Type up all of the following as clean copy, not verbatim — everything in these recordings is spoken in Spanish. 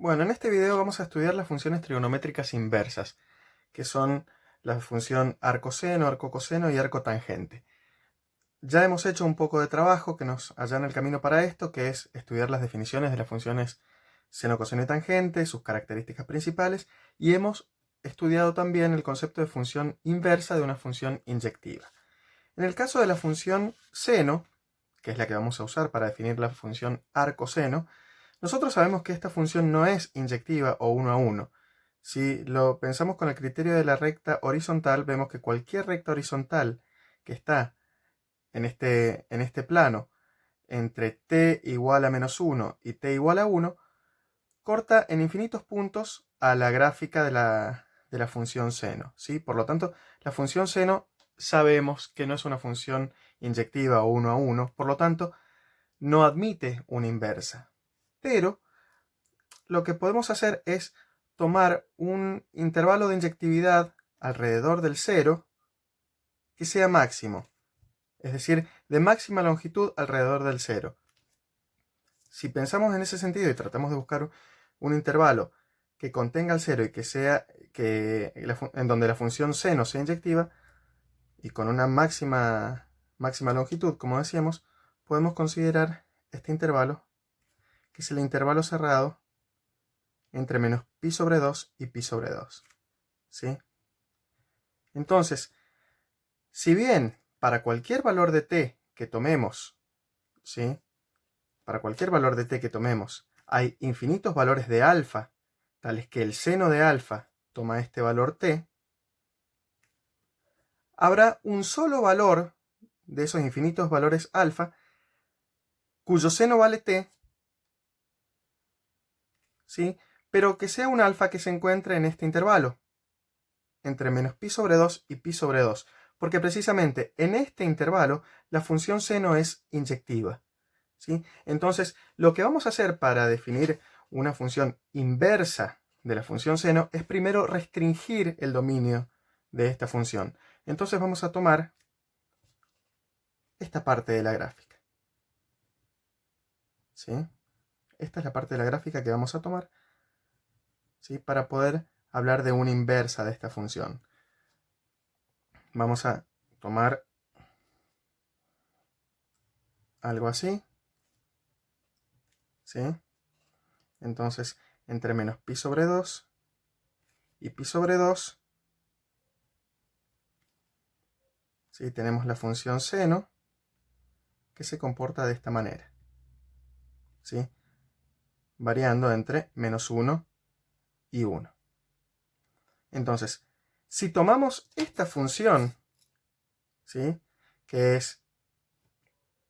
Bueno, en este video vamos a estudiar las funciones trigonométricas inversas, que son la función arcoseno, arcocoseno y arcotangente. Ya hemos hecho un poco de trabajo que nos allana el camino para esto, que es estudiar las definiciones de las funciones seno, coseno y tangente, sus características principales, y hemos estudiado también el concepto de función inversa de una función inyectiva. En el caso de la función seno, que es la que vamos a usar para definir la función arcoseno, nosotros sabemos que esta función no es inyectiva o uno a uno. Si lo pensamos con el criterio de la recta horizontal, vemos que cualquier recta horizontal que está en este plano entre t igual a menos 1 y t igual a 1, corta en infinitos puntos a la gráfica de la función seno, ¿sí? Por lo tanto, la función seno sabemos que no es una función inyectiva o uno a uno, por lo tanto, no admite una inversa. Pero lo que podemos hacer es tomar un intervalo de inyectividad alrededor del 0 que sea máximo, es decir, de máxima longitud alrededor del 0. Si pensamos en ese sentido y tratamos de buscar un intervalo que contenga el 0 y que sea en donde la función seno sea inyectiva y con una máxima longitud, como decíamos, podemos considerar este intervalo, que es el intervalo cerrado entre menos pi sobre 2 y pi sobre 2. ¿Sí? Entonces, si bien para cualquier valor de t que tomemos, ¿sí? Para cualquier valor de t que tomemos, hay infinitos valores de alfa, tales que el seno de alfa toma este valor t, habrá un solo valor de esos infinitos valores alfa cuyo seno vale t, ¿sí? Pero que sea un alfa que se encuentre en este intervalo, entre menos pi sobre 2 y pi sobre 2, porque precisamente en este intervalo la función seno es inyectiva, ¿sí? Entonces, lo que vamos a hacer para definir una función inversa de la función seno es primero restringir el dominio de esta función. Entonces vamos a tomar esta parte de la gráfica, ¿sí? Esta es la parte de la gráfica que vamos a tomar, ¿sí? Para poder hablar de una inversa de esta función. Vamos a tomar algo así, ¿sí? Entonces, entre menos pi sobre 2 y pi sobre 2, ¿sí? Tenemos la función seno que se comporta de esta manera, ¿sí? Variando entre menos 1 y 1. Entonces, si tomamos esta función, ¿sí? Que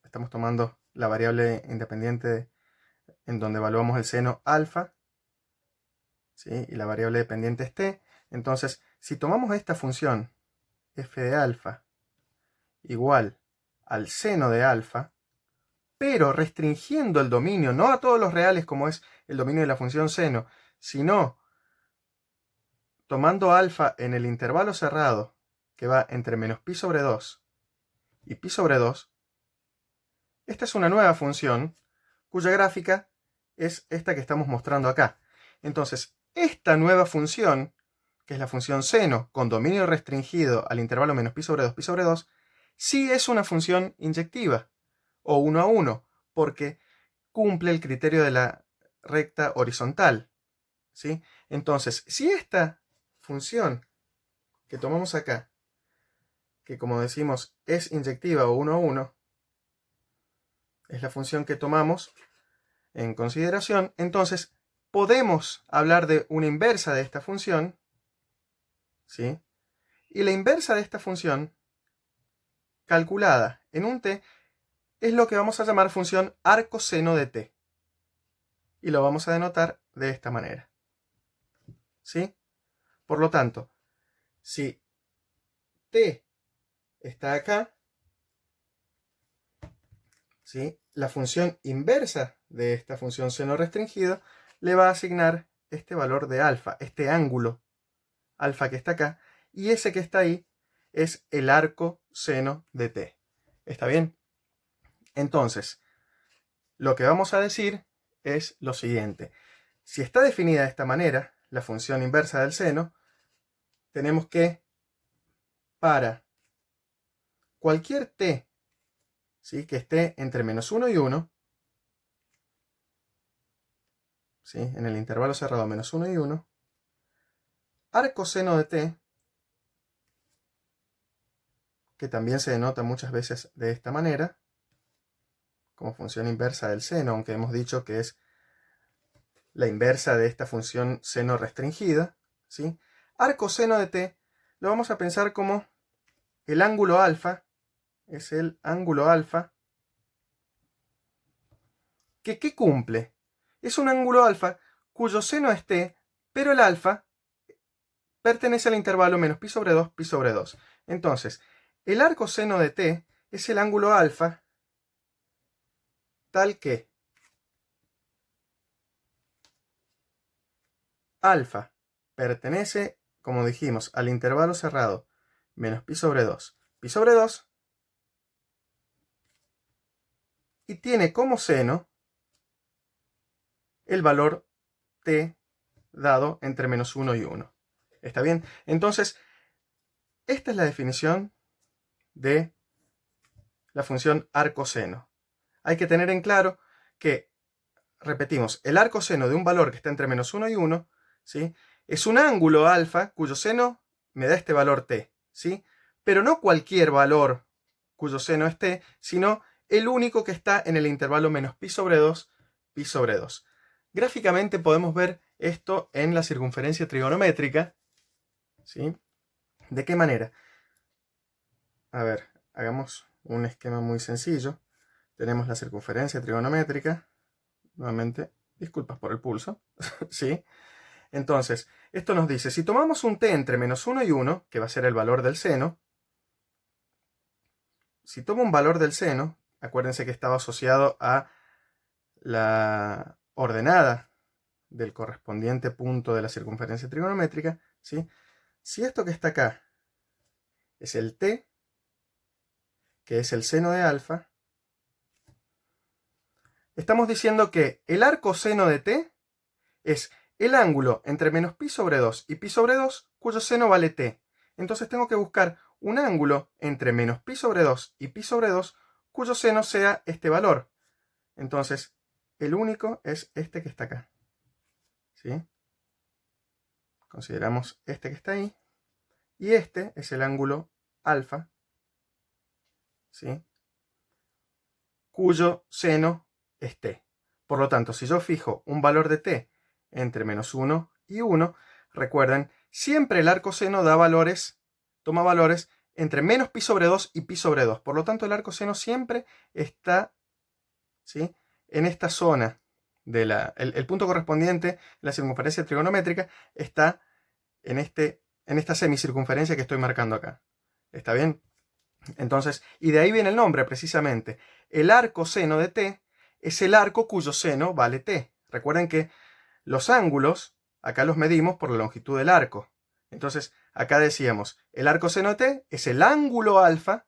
estamos tomando la variable independiente en donde evaluamos el seno alfa, ¿sí? Y la variable dependiente es t. Entonces, si tomamos esta función f de alfa igual al seno de alfa, pero restringiendo el dominio, no a todos los reales como es el dominio de la función seno, sino tomando alfa en el intervalo cerrado que va entre menos pi sobre 2 y pi sobre 2, esta es una nueva función cuya gráfica es esta que estamos mostrando acá. Entonces, esta nueva función, que es la función seno con dominio restringido al intervalo menos pi sobre 2, sí es una función inyectiva, o uno a uno, porque cumple el criterio de la recta horizontal, ¿sí? Entonces, si esta función que tomamos acá, que como decimos es inyectiva o uno a uno, es la función que tomamos en consideración, entonces podemos hablar de una inversa de esta función, ¿sí? Y la inversa de esta función, calculada en un t, es lo que vamos a llamar función arcoseno de t. Y lo vamos a denotar de esta manera, ¿sí? Por lo tanto, si t está acá, ¿sí? La función inversa de esta función seno restringido le va a asignar este valor de alfa, este ángulo alfa que está acá, y ese que está ahí es el arco seno de t. ¿Está bien? Entonces, lo que vamos a decir es lo siguiente. si está definida de esta manera, la función inversa del seno, tenemos que, para cualquier t, ¿sí?, que esté entre menos 1 y 1, ¿sí?, en el intervalo cerrado menos 1 y 1, arco seno de t, que también se denota muchas veces de esta manera, como función inversa del seno, aunque hemos dicho que es la inversa de esta función seno restringida, ¿sí? Arco seno de t lo vamos a pensar como el ángulo alfa, es el ángulo alfa, que ¿qué cumple? Es un ángulo alfa cuyo seno es t, pero el alfa pertenece al intervalo menos pi sobre 2, pi sobre 2. Entonces, el arco seno de t es el ángulo alfa tal que alfa pertenece, como dijimos, al intervalo cerrado menos pi sobre 2, pi sobre 2, y tiene como seno el valor t dado entre menos 1 y 1. ¿Está bien? Entonces, esta es la definición de la función arcoseno. Hay que tener en claro que, repetimos, el arcoseno de un valor que está entre menos 1 y 1, ¿sí?, es un ángulo alfa cuyo seno me da este valor t, ¿sí? Pero no cualquier valor cuyo seno es t, sino el único que está en el intervalo menos pi sobre 2, pi sobre 2. Gráficamente podemos ver esto en la circunferencia trigonométrica, ¿sí? ¿De qué manera? A ver, hagamos un esquema muy sencillo. Tenemos la circunferencia trigonométrica. Nuevamente, disculpas por el pulso. ¿Sí? Entonces, esto nos dice, si tomamos un t entre menos 1 y 1, que va a ser el valor del seno, si tomo un valor del seno, acuérdense que estaba asociado a la ordenada del correspondiente punto de la circunferencia trigonométrica, ¿sí? Si esto que está acá es el t, que es el seno de alfa, estamos diciendo que el arcoseno de t es el ángulo entre menos pi sobre 2 y pi sobre 2 cuyo seno vale t. Entonces tengo que buscar un ángulo entre menos pi sobre 2 y pi sobre 2 cuyo seno sea este valor. Entonces, el único es este que está acá, ¿sí? Consideramos este que está ahí. Y este es el ángulo alfa, ¿sí?, cuyo seno es t. Por lo tanto, si yo fijo un valor de t entre menos 1 y 1, recuerden, siempre el arcoseno toma valores entre menos pi sobre 2 y pi sobre 2. Por lo tanto, el arcoseno siempre está, ¿sí?, en esta zona. El punto correspondiente en la circunferencia trigonométrica está en esta semicircunferencia que estoy marcando acá. ¿Está bien? Entonces, y de ahí viene el nombre precisamente. El arco seno de t es el arco cuyo seno vale t. Recuerden que los ángulos, acá los medimos por la longitud del arco. Entonces, acá decíamos, el arco seno de t es el ángulo alfa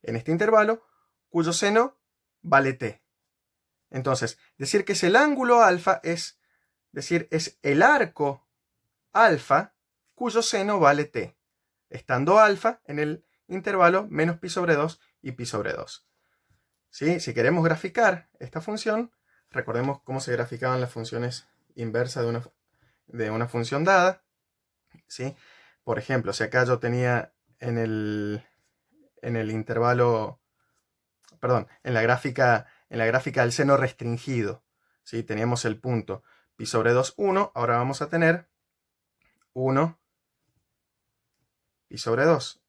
en este intervalo cuyo seno vale t. Entonces, decir que es el ángulo alfa es decir, es el arco alfa cuyo seno vale t, estando alfa en el intervalo menos pi sobre 2 y pi sobre 2. ¿Sí? Si queremos graficar esta función, recordemos cómo se graficaban las funciones inversas de una función dada. ¿Sí? Por ejemplo, si acá yo tenía en el intervalo, perdón, en la gráfica del seno restringido, ¿sí?, teníamos el punto pi sobre 2, 1, ahora vamos a tener 1 pi sobre 2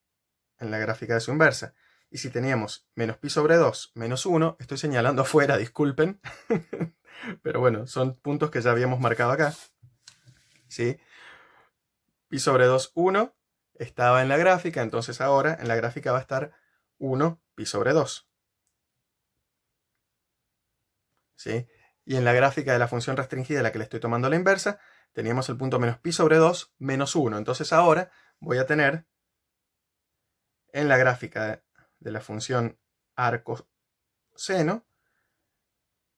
en la gráfica de su inversa. Y si teníamos menos pi sobre 2 menos 1, estoy señalando afuera, disculpen, pero bueno, son puntos que ya habíamos marcado acá, ¿sí? Pi sobre 2, 1, estaba en la gráfica, entonces ahora en la gráfica va a estar 1 pi sobre 2, ¿sí? Y en la gráfica de la función restringida, a la que le estoy tomando la inversa, teníamos el punto menos pi sobre 2 menos 1. Entonces ahora voy a tener en la gráfica de la función arcoseno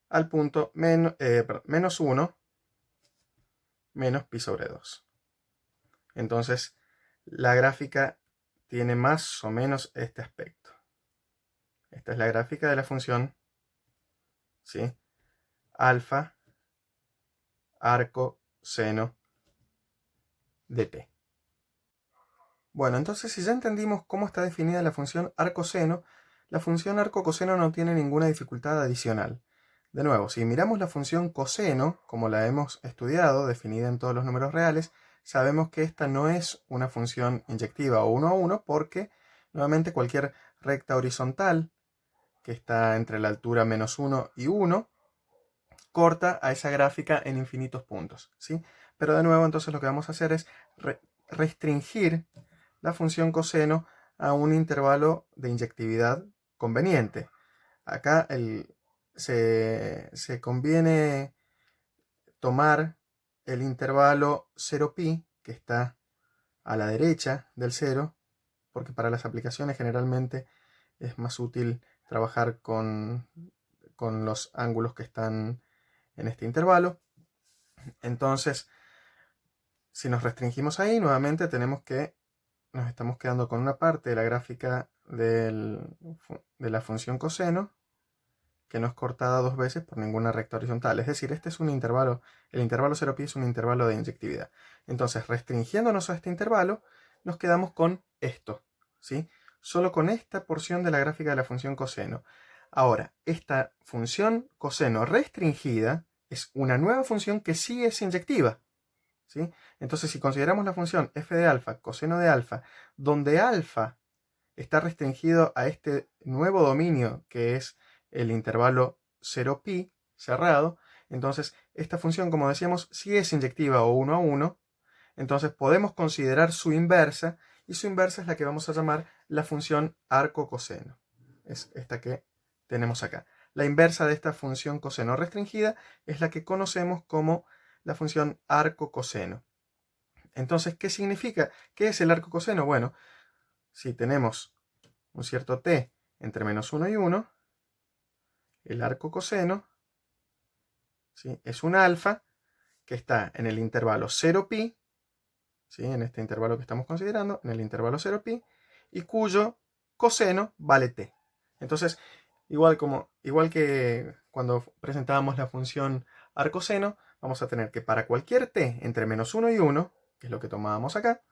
al punto menos 1 menos pi sobre 2. Entonces, la gráfica tiene más o menos este aspecto. Esta es la gráfica de la función, ¿sí? Alfa, arco, seno de t. Bueno, entonces si ya entendimos cómo está definida la función arcoseno, la función arco-coseno no tiene ninguna dificultad adicional. De nuevo, si miramos la función coseno, como la hemos estudiado, definida en todos los números reales, sabemos que esta no es una función inyectiva o 1 a 1 porque, nuevamente, cualquier recta horizontal que está entre la altura menos 1 y 1 corta a esa gráfica en infinitos puntos, ¿sí? Pero de nuevo, entonces lo que vamos a hacer es restringir la función coseno a un intervalo de inyectividad conveniente. Acá se conviene tomar el intervalo 0pi, que está a la derecha del 0, porque para las aplicaciones generalmente es más útil trabajar con los ángulos que están en este intervalo. Entonces, si nos restringimos ahí, nuevamente nos estamos quedando con una parte de la gráfica de la función coseno que no es cortada dos veces por ninguna recta horizontal. Es decir, este es un intervalo, el intervalo 0pi es un intervalo de inyectividad. Entonces, restringiéndonos a este intervalo, nos quedamos con esto, ¿sí? Solo con esta porción de la gráfica de la función coseno. Ahora, esta función coseno restringida es una nueva función que sí es inyectiva, ¿sí? Entonces, si consideramos la función f de alfa, coseno de alfa, donde alfa está restringido a este nuevo dominio que es el intervalo 0pi cerrado, entonces esta función, como decíamos, sí es inyectiva o 1 a 1, entonces podemos considerar su inversa, y su inversa es la que vamos a llamar la función arco-coseno. Es esta que tenemos acá. La inversa de esta función coseno restringida es la que conocemos como la función arco-coseno. Entonces, ¿qué significa? ¿Qué es el arco-coseno? Bueno, si tenemos un cierto t entre menos 1 y 1, el arco coseno, ¿sí?, es un alfa que está en el intervalo 0pi, ¿sí?, en este intervalo que estamos considerando, en el intervalo 0pi, y cuyo coseno vale t. Entonces, igual que cuando presentábamos la función arcoseno, vamos a tener que para cualquier t entre menos 1 y 1, que es lo que tomábamos acá,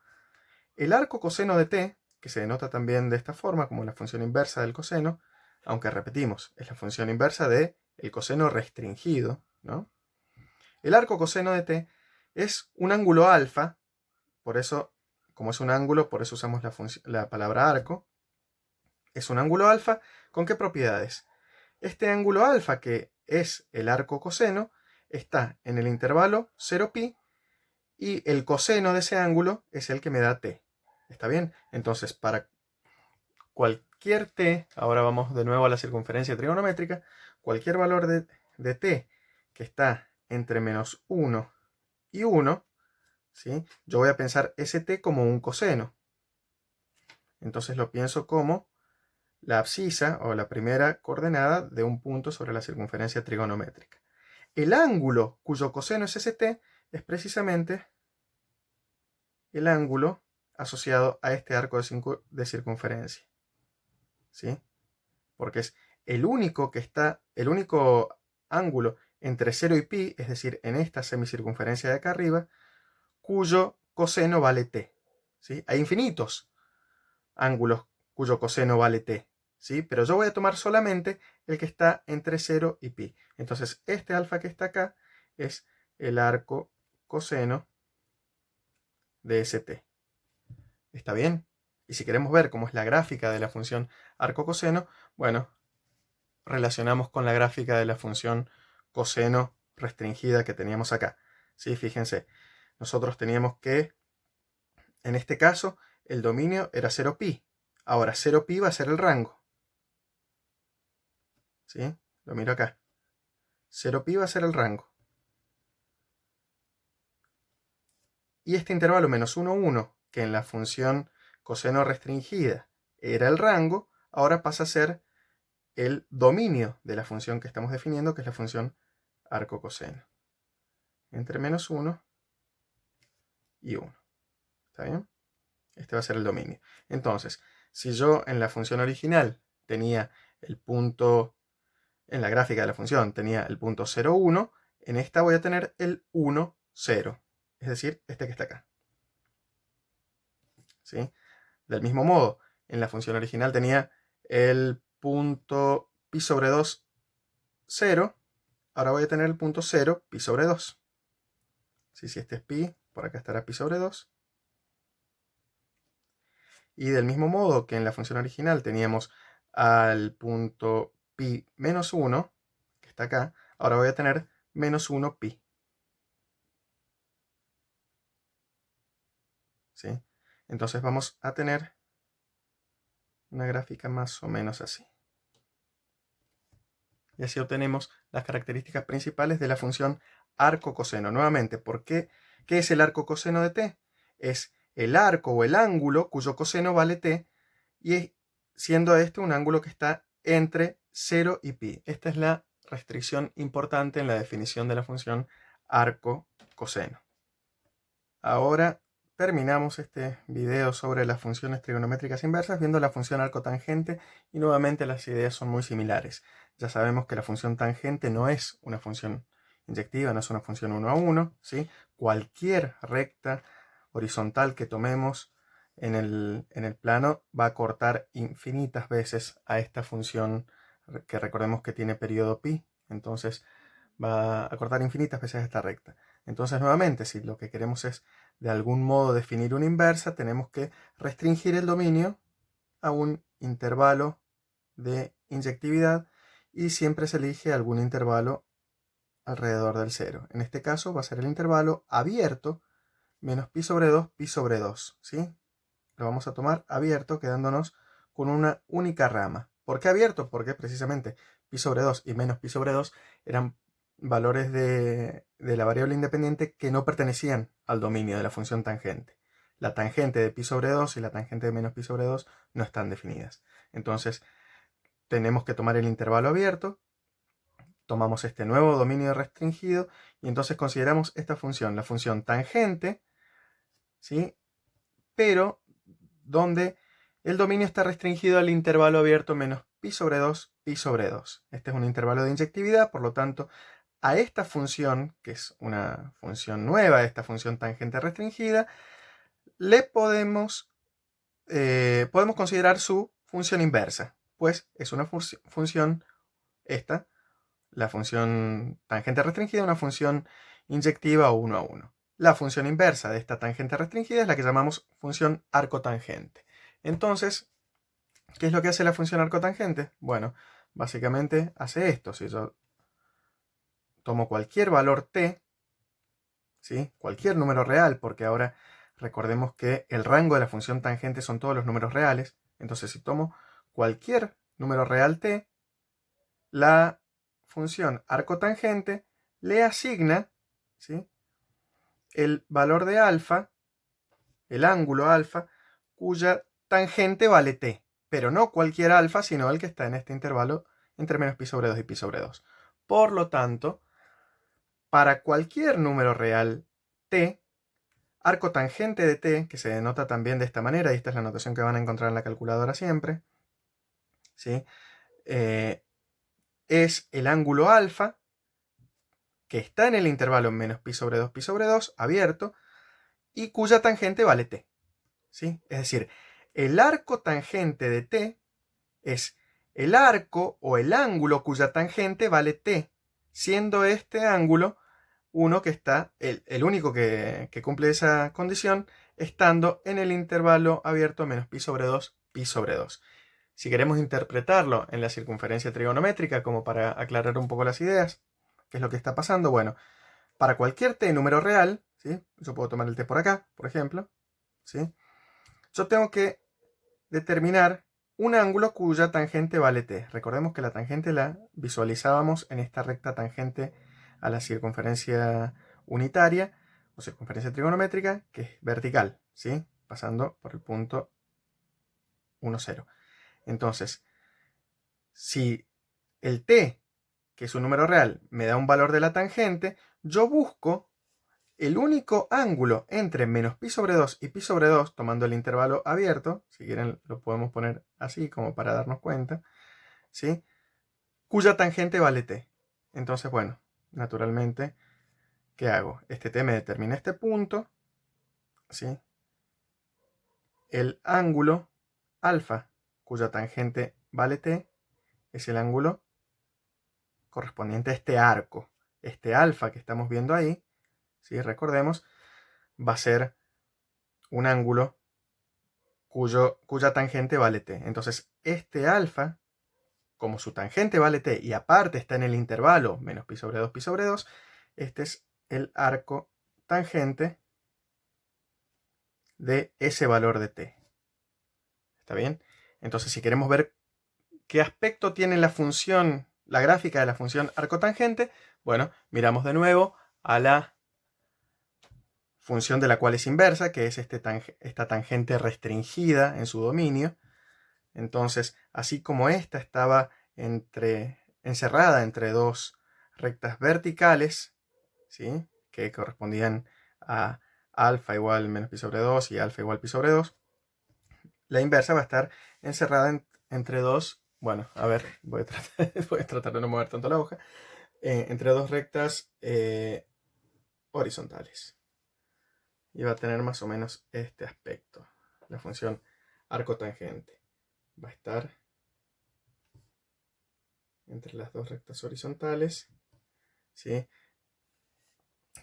el arco coseno de t, que se denota también de esta forma como la función inversa del coseno, aunque repetimos, es la función inversa del coseno restringido, ¿no? El arco coseno de t es un ángulo alfa, por eso, como es un ángulo, por eso usamos la palabra arco. Es un ángulo alfa, ¿con qué propiedades? Este ángulo alfa, que es el arco coseno, está en el intervalo 0pi, y el coseno de ese ángulo es el que me da t. ¿Está bien? Entonces, para cualquier t, ahora vamos de nuevo a la circunferencia trigonométrica, cualquier valor de t que está entre menos 1 y 1, ¿sí?, yo voy a pensar ese t como un coseno. Entonces lo pienso como la abscisa o la primera coordenada de un punto sobre la circunferencia trigonométrica. El ángulo cuyo coseno es ese t es precisamente el ángulo asociado a este arco de circunferencia, ¿sí?, porque es el único ángulo entre 0 y pi, es decir, en esta semicircunferencia de acá arriba, cuyo coseno vale t, ¿sí? Hay infinitos ángulos cuyo coseno vale t, ¿sí?, pero yo voy a tomar solamente el que está entre 0 y pi. Entonces, este alfa que está acá es el arco coseno de ese t. ¿Está bien? Y si queremos ver cómo es la gráfica de la función arco coseno, bueno, relacionamos con la gráfica de la función coseno restringida que teníamos acá. ¿Sí? Fíjense, nosotros teníamos que, en este caso, el dominio era 0pi. Ahora 0pi va a ser el rango. ¿Sí? Lo miro acá. 0pi va a ser el rango. Y este intervalo menos 1, 1, que en la función coseno restringida era el rango, ahora pasa a ser el dominio de la función que estamos definiendo, que es la función arco coseno. Entre menos 1 y 1. ¿Está bien? Este va a ser el dominio. Entonces, si yo en la función original tenía el punto, en la gráfica de la función tenía el punto 0, 1, en esta voy a tener el 1, 0. Es decir, este que está acá. ¿Sí? Del mismo modo, en la función original tenía el punto pi sobre 2, 0. Ahora voy a tener el punto 0, pi sobre 2. ¿Sí? Si este es pi, por acá estará pi sobre 2. Y del mismo modo que en la función original teníamos al punto pi menos 1, que está acá, ahora voy a tener menos 1 pi. ¿Sí? Entonces vamos a tener una gráfica más o menos así. Y así obtenemos las características principales de la función arco coseno. Nuevamente, ¿qué es el arco coseno de t? Es el arco o el ángulo cuyo coseno vale t, y siendo este un ángulo que está entre 0 y pi. Esta es la restricción importante en la definición de la función arco coseno. Ahora terminamos este video sobre las funciones trigonométricas inversas viendo la función arcotangente, y nuevamente las ideas son muy similares. Ya sabemos que la función tangente no es una función inyectiva, no es una función 1 a 1, ¿sí? Cualquier recta horizontal que tomemos en el plano va a cortar infinitas veces a esta función, que recordemos que tiene periodo pi, entonces va a cortar infinitas veces esta recta. Entonces, nuevamente, si lo que queremos es de algún modo definir una inversa, tenemos que restringir el dominio a un intervalo de inyectividad, y siempre se elige algún intervalo alrededor del 0. En este caso va a ser el intervalo abierto menos pi sobre 2, pi sobre 2. ¿Sí? Lo vamos a tomar abierto, quedándonos con una única rama. ¿Por qué abierto? Porque precisamente pi sobre 2 y menos pi sobre 2 eran valores de la variable independiente que no pertenecían al dominio de la función tangente. La tangente de pi sobre 2 y la tangente de menos pi sobre 2 no están definidas. Entonces tenemos que tomar el intervalo abierto, tomamos este nuevo dominio restringido, y entonces consideramos esta función, la función tangente, ¿sí? Pero donde el dominio está restringido al intervalo abierto menos pi sobre 2, pi sobre 2. Este es un intervalo de inyectividad, por lo tanto, a esta función, que es una función nueva, esta función tangente restringida, le podemos considerar su función inversa, pues es una función, esta, la función tangente restringida, una función inyectiva o 1 a 1. La función inversa de esta tangente restringida es la que llamamos función arcotangente. Entonces, ¿qué es lo que hace la función arcotangente? Bueno, básicamente hace esto. Si yo tomo cualquier valor t, ¿sí? Cualquier número real, porque ahora recordemos que el rango de la función tangente son todos los números reales. Entonces, si tomo cualquier número real t, la función arcotangente le asigna, ¿sí?, el valor de alfa, el ángulo alfa, cuya tangente vale t, pero no cualquier alfa, sino el que está en este intervalo entre menos pi sobre 2 y pi sobre 2. Por lo tanto, para cualquier número real t, arcotangente de t, que se denota también de esta manera, y esta es la notación que van a encontrar en la calculadora siempre, ¿sí?, es el ángulo alfa que está en el intervalo menos pi sobre 2, pi sobre 2, abierto, y cuya tangente vale t. ¿Sí? Es decir, el arco tangente de t es el arco o el ángulo cuya tangente vale t, siendo este ángulo uno que está, el único que cumple esa condición, estando en el intervalo abierto menos pi sobre 2, pi sobre 2. Si queremos interpretarlo en la circunferencia trigonométrica, como para aclarar un poco las ideas, ¿qué es lo que está pasando? Bueno, para cualquier t número real, ¿sí?, yo puedo tomar el t por acá, por ejemplo, ¿sí?, yo tengo que determinar un ángulo cuya tangente vale t. Recordemos que la tangente la visualizábamos en esta recta tangente a la circunferencia unitaria o circunferencia trigonométrica, que es vertical, ¿sí?, pasando por el punto 1, 0. Entonces, si el t, que es un número real, me da un valor de la tangente, yo busco el único ángulo entre menos pi sobre 2 y pi sobre 2, tomando el intervalo abierto, si quieren lo podemos poner así como para darnos cuenta, ¿sí? Cuya tangente vale t. Entonces, bueno, naturalmente, ¿qué hago? Este t me determina este punto, ¿sí? El ángulo alfa, cuya tangente vale t, es el ángulo correspondiente a este arco. Este alfa que estamos viendo ahí, ¿sí? Recordemos, va a ser un ángulo cuya tangente vale t. Entonces, este alfa, como su tangente vale t y aparte está en el intervalo menos pi sobre 2, pi sobre 2, este es el arco tangente de ese valor de t. ¿Está bien? Entonces, si queremos ver qué aspecto tiene la función, la gráfica de la función arco tangente, bueno, miramos de nuevo a la función de la cual es inversa, que es esta tangente restringida en su dominio. Entonces, así como esta estaba encerrada entre dos rectas verticales, ¿sí? Que correspondían a alfa igual menos pi sobre 2 y alfa igual pi sobre 2, la inversa va a estar encerrada entre dos, bueno, a ver, voy a tratar de no mover tanto la hoja, entre dos rectas horizontales. Y va a tener más o menos este aspecto. La función arco tangente va a estar entre las dos rectas horizontales, ¿sí?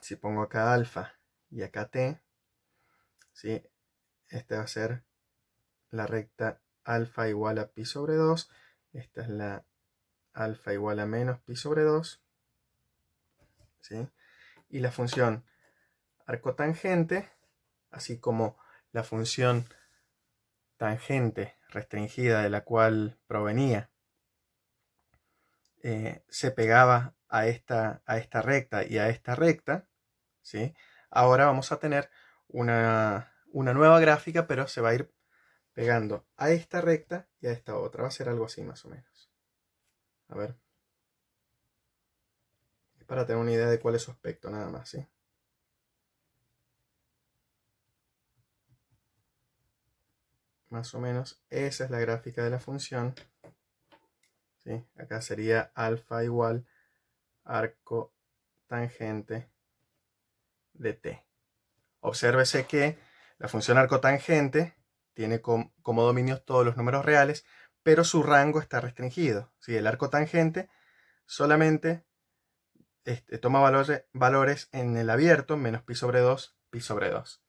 Si pongo acá alfa y acá t, ¿sí? Esta va a ser la recta alfa igual a pi sobre 2. Esta es la alfa igual a menos pi sobre 2, ¿sí? Y la función arcotangente, así como la función tangente restringida de la cual provenía, se pegaba a esta recta y a esta recta, ¿sí? Ahora vamos a tener una nueva gráfica, pero se va a ir pegando a esta recta y a esta otra. Va a ser algo así más o menos. A ver. Es para tener una idea de cuál es su aspecto, nada más, ¿sí? Más o menos esa es la gráfica de la función, ¿sí? Acá sería alfa igual arco tangente de t. Obsérvese que la función arcotangente tiene como dominios todos los números reales, pero su rango está restringido. ¿Sí? El arcotangente solamente toma valores en el abierto, menos pi sobre 2, pi sobre 2.